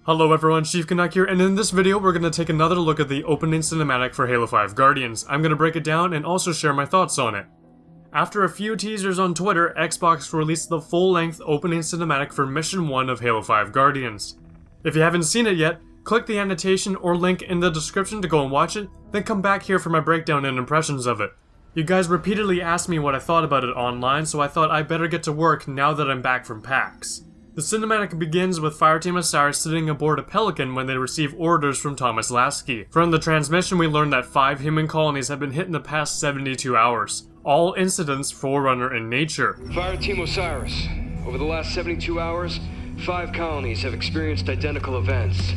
Hello everyone, Chief Canuck here, and in this video we're going to take another look at the opening cinematic for Halo 5 Guardians. I'm going to break it down and also share my thoughts on it. After a few teasers on Twitter, Xbox released the full-length opening cinematic for Mission 1 of Halo 5 Guardians. If you haven't seen it yet, click the annotation or link in the description to go and watch it, then come back here for my breakdown and impressions of it. You guys repeatedly asked me what I thought about it online, so I thought I better get to work now that I'm back from PAX. The cinematic begins with Fireteam Osiris sitting aboard a Pelican when they receive orders from Thomas Lasky. From the transmission we learn that 5 human colonies have been hit in the past 72 hours. All incidents Forerunner in nature. Fireteam Osiris. Over the last 72 hours, 5 colonies have experienced identical events.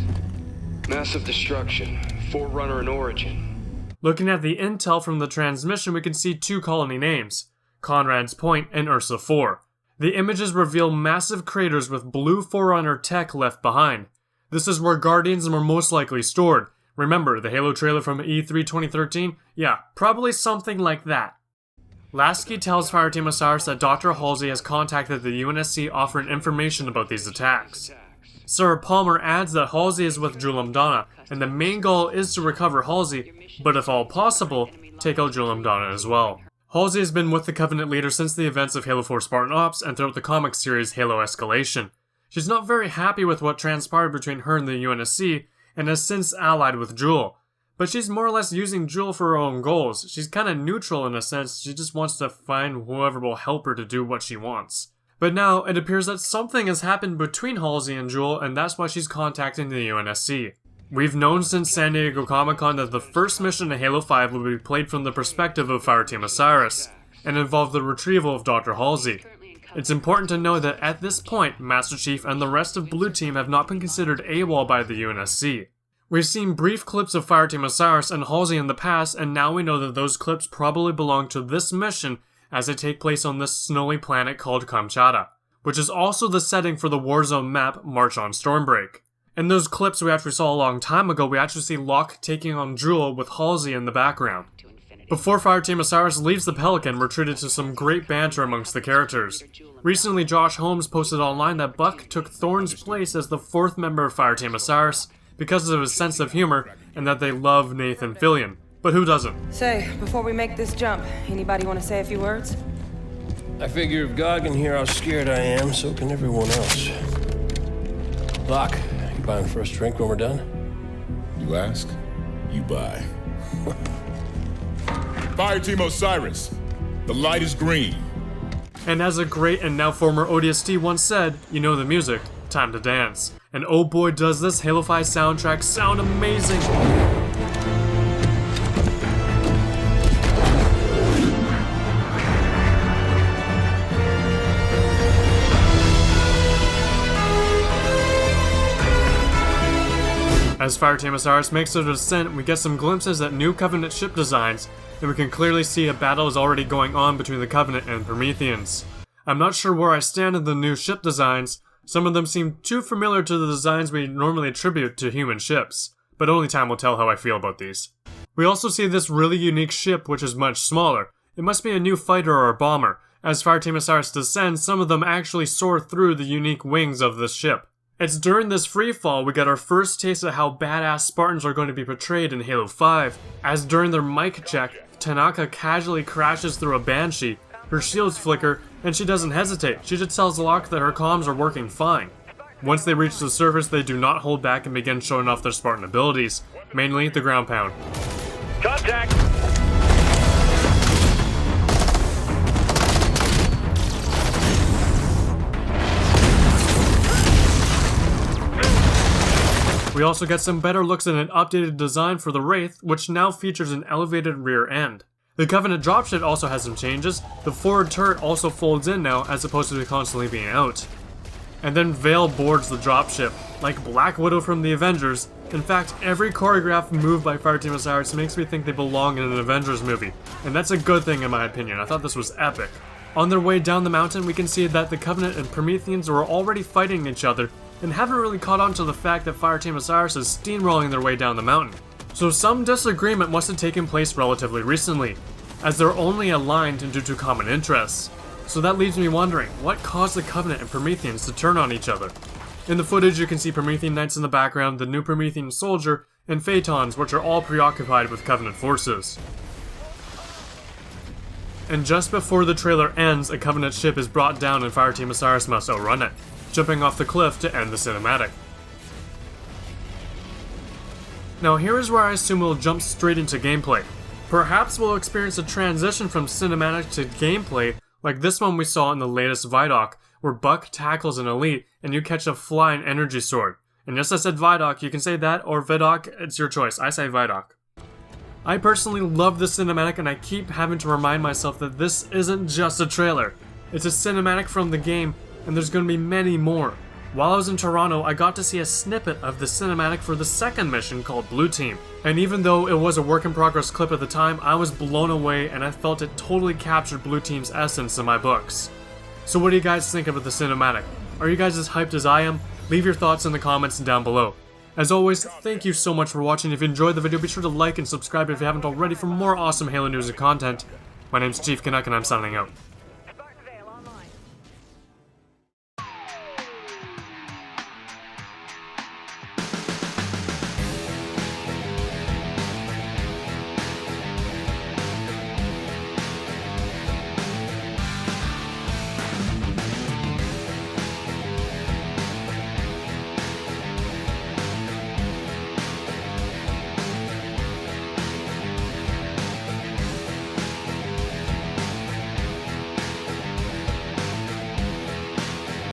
Massive destruction. Forerunner in origin. Looking at the intel from the transmission we can see 2 colony names, Conrad's Point and Ursa 4. The images reveal massive craters with blue Forerunner tech left behind. This is where Guardians were most likely stored. Remember the Halo trailer from E3 2013? Yeah, probably something like that. Lasky tells Fireteam Osiris that Dr. Halsey has contacted the UNSC offering information about these attacks. Sarah Palmer adds that Halsey is with Julam Donna, and the main goal is to recover Halsey, but if all possible, take out Julam Donna as well. Halsey has been with the Covenant leader since the events of Halo 4 Spartan Ops and throughout the comic series Halo Escalation. She's not very happy with what transpired between her and the UNSC, and has since allied with Jewel. But she's more or less using Jewel for her own goals. She's kinda neutral in a sense, she just wants to find whoever will help her to do what she wants. But now, it appears that something has happened between Halsey and Jewel, and that's why she's contacting the UNSC. We've known since San Diego Comic-Con that the first mission in Halo 5 will be played from the perspective of Fireteam Osiris, and involve the retrieval of Dr. Halsey. It's important to know that at this point, Master Chief and the rest of Blue Team have not been considered AWOL by the UNSC. We've seen brief clips of Fireteam Osiris and Halsey in the past, and now we know that those clips probably belong to this mission as they take place on this snowy planet called Kamchatka, which is also the setting for the Warzone map March on Stormbreak. In those clips we actually saw a long time ago, we actually see Locke taking on Jewel with Halsey in the background. Before Fireteam Osiris leaves the Pelican, we're treated to some great banter amongst the characters. Recently, Josh Holmes posted online that Buck took Thorne's place as the 4th member of Fireteam Osiris because of his sense of humor and that they love Nathan Fillion. But who doesn't? Say, before we make this jump, anybody want to say a few words? I figure if God can hear how scared I am, so can everyone else. Locke, you buying the first drink when we're done? You ask, you buy. Fireteam Osiris, the light is green. And as a great and now former ODST once said, you know the music, time to dance. And oh boy does this Halo 5 soundtrack sound amazing! As Fireteam Osiris makes their descent, we get some glimpses at new Covenant ship designs, and we can clearly see a battle is already going on between the Covenant and Prometheans. I'm not sure where I stand in the new ship designs. Some of them seem too familiar to the designs we normally attribute to human ships, but only time will tell how I feel about these. We also see this really unique ship which is much smaller. It must be a new fighter or a bomber. As Fireteam Osiris descends, some of them actually soar through the unique wings of this ship. It's during this freefall we get our first taste of how badass Spartans are going to be portrayed in Halo 5, as during their mic check, Tanaka casually crashes through a Banshee, her shields flicker, and she doesn't hesitate, she just tells Locke that her comms are working fine. Once they reach the surface, they do not hold back and begin showing off their Spartan abilities, mainly the ground pound. Contact! We also get some better looks at an updated design for the Wraith, which now features an elevated rear end. The Covenant dropship also has some changes. The forward turret also folds in now as opposed to constantly being out. And then Vale boards the dropship, like Black Widow from the Avengers. In fact, every choreographed move by Fireteam Osiris makes me think they belong in an Avengers movie, and that's a good thing in my opinion. I thought this was epic. On their way down the mountain, we can see that the Covenant and Prometheans were already fighting each other, and haven't really caught on to the fact that Fireteam Osiris is steamrolling their way down the mountain. So some disagreement must have taken place relatively recently, as they're only aligned due to common interests. So that leaves me wondering, what caused the Covenant and Prometheans to turn on each other? In the footage, you can see Promethean Knights in the background, the new Promethean Soldier, and Phaetons, which are all preoccupied with Covenant forces. And just before the trailer ends, a Covenant ship is brought down and Fireteam Osiris must outrun it, jumping off the cliff to end the cinematic. Now here is where I assume we'll jump straight into gameplay. Perhaps we'll experience a transition from cinematic to gameplay, like this one we saw in the latest Vidoc, where Buck tackles an elite and you catch a flying energy sword. And yes, I said Vidoc, you can say that or Vidoc, it's your choice. I say Vidoc. I personally love the cinematic and I keep having to remind myself that this isn't just a trailer. It's a cinematic from the game and there's going to be many more. While I was in Toronto, I got to see a snippet of the cinematic for the second mission called Blue Team. And even though it was a work in progress clip at the time, I was blown away and I felt it totally captured Blue Team's essence in my books. So what do you guys think about the cinematic? Are you guys as hyped as I am? Leave your thoughts in the comments down below. As always, thank you so much for watching. If you enjoyed the video, be sure to like and subscribe if you haven't already for more awesome Halo news and content. My name's Chief Canuck and I'm signing out.